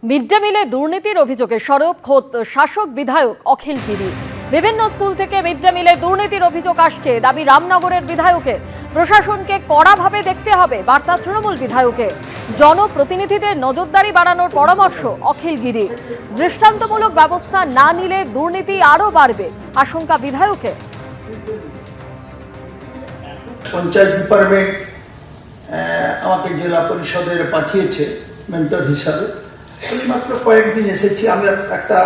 Mid day মিলে দুর্নীতির অভিযোগে সরব খোদ শাসক বিধায়ক অখিল গিরি। বিভিন্ন স্কুল থেকে মিড ডে মিলে দুর্নীতির অভিযোগ আসছে, দাবি রামনগরের বিধায়কের। প্রশাসনকে কড়াভাবে দেখতে হবে বার্তা তৃণমূল বিধায়কের। জনপ্রতিনিধিদের নজরদারি বাড়ানোর পরামর্শ অখিল গিরির। দৃষ্টান্তমূলক ব্যবস্থা না নিলে দুর্নীতি আরও বাড়বে আশঙ্কা বিধায়কের। পঞ্চায়েত ডিপার্টমেন্ট আমাকে জেলা পরিষদের পাঠিয়েছে মেন্টর হিসাবে। আমি মাত্র কয়েকদিন এসেছি, আমি একটা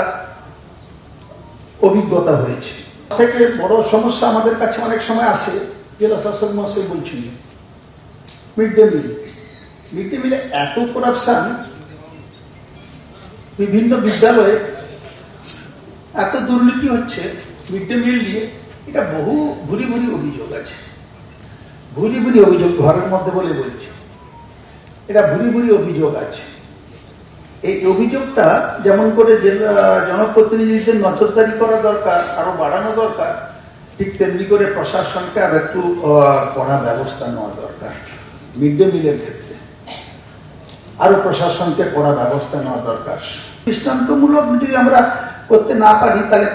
অভিজ্ঞতা হয়েছে। থেকে বড় সমস্যা আমাদের কাছে অনেক সময় আসে, জেলা শাসক মহাশয় বলছেন মিড ডে মিলে এত করাপশন, বিভিন্ন বিদ্যালয়ে এত দুর্নীতি হচ্ছে মিড ডে মিল নিয়ে। এটা বহু ভুরি অভিযোগ আছে, ভুরি অভিযোগ ঘরের মধ্যে বলে বলছি, এটা ভুরি অভিযোগ আছে। এই অভিযোগটা যেমন করে জনপ্রতিনিধিদের নজরদারি করা দরকার, আরো বাড়ানো দরকার, ঠিক তেমনি করে প্রশাসনকে আর একটু কড়া ব্যবস্থা নেওয়া দরকার। মিড ডে মিলের ক্ষেত্রে আরো প্রশাসনকে কড়া ব্যবস্থা নেওয়া দরকার। দৃষ্টান্তমূলক যদি আমরা করতে না পারি তাহলে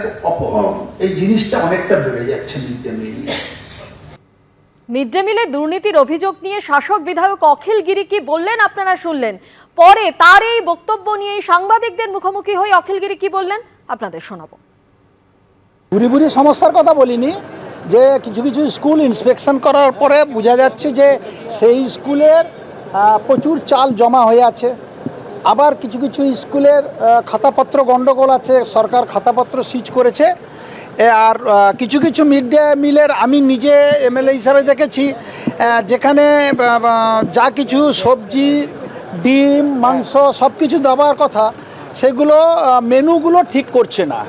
এই জিনিসটা অনেকটা বেড়ে যাচ্ছে মিড ডে মিল নিয়ে। মিড ডে মিলে দুর্নীতির অভিযোগ নিয়ে শাসক বিধায়ক অখিল গিরি কি বললেন আপনারা শুনলেন। পরে তার এই বক্তব্য নিয়ে সাংবাদিকদের মুখোমুখি হয়ে অখিল গিরি কি বললেন আপনাদের শোনাবো। বুড়ি সমস্যার কথা বলিনি, যে কিছু স্কুল ইন্সপেকশন করার পরে বোঝা যাচ্ছে যে সেই স্কুলের প্রচুর চাল জমা হয়ে আছে। আবার কিছু স্কুলের খাতাপত্র গণ্ডগোল আছে, সরকার খাতাপত্র সিজ করেছে। আর কিছু মিড ডে মিলের আমি নিজে এমএলএ হিসাবে দেখেছি, যেখানে যা কিছু সবজি, ডিম, মাংস সব কিছু দেওয়ার কথা, সেগুলো মেনুগুলো ঠিক করছে না।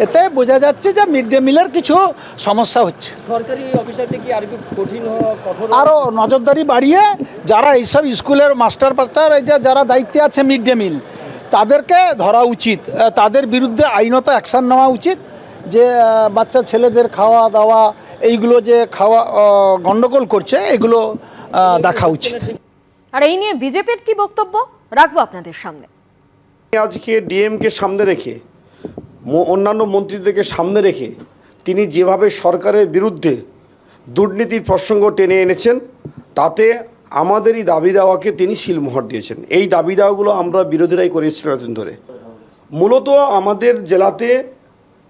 এতে বোঝা যাচ্ছে যে মিড ডে মিলের কিছু সমস্যা হচ্ছে। সরকারি অফিসারদের কি আর কঠিন আরও নজরদারি বাড়িয়ে যারা এইসব স্কুলের মাস্টার এই যে যারা দায়িত্বে আছে মিড ডে মিল, তাদেরকে ধরা উচিত, তাদের বিরুদ্ধে আইনত অ্যাকশান নেওয়া উচিত। যে বাচ্চা ছেলেদের খাওয়া দাওয়া এইগুলো যে গণ্ডগোল করছে, এগুলো দেখা উচিত। আর এই নিয়ে বিজেপির কি বক্তব্য রাখবো আপনাদের সামনে। আজকে ডিএমকে সামনে রেখে, অন্যান্য মন্ত্রীদেরকে সামনে রেখে তিনি যেভাবে সরকারের বিরুদ্ধে দুর্নীতির প্রসঙ্গ টেনে এনেছেন, তাতে আমাদেরই দাবি দেওয়াকে তিনি শিলমোহর দিয়েছেন। এই দাবি দেওয়াগুলো আমরা বিরোধীরাই করেছি এতদিন ধরে। মূলত আমাদের জেলাতে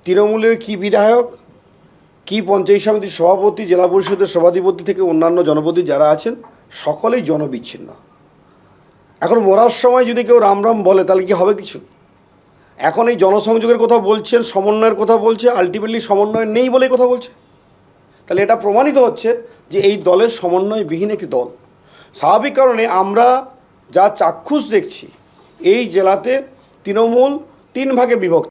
তৃণমূলের কি বিধায়ক, কি পঞ্চায়েত সমিতির সভাপতি, জেলা পরিষদের সভাধিপতি থেকে অন্যান্য জনপ্রতিনিধি যারা আছেন, সকলেই জনবিচ্ছিন্ন। এখন মরার সময় যদি কেউ রাম বলে তাহলে কি হবে কিছু? এখন এই জনসংযোগের কথা বলছেন, সমন্বয়ের কথা বলছে, আলটিমেটলি সমন্বয় নেই বলেই কথা বলছে। তাহলে এটা প্রমাণিত হচ্ছে যে এই দলের সমন্বয়বিহীন একটি দল। স্বাভাবিক কারণে আমরা যা চাক্ষুষ দেখছি, এই জেলাতে তৃণমূল 3 ভাগে বিভক্ত।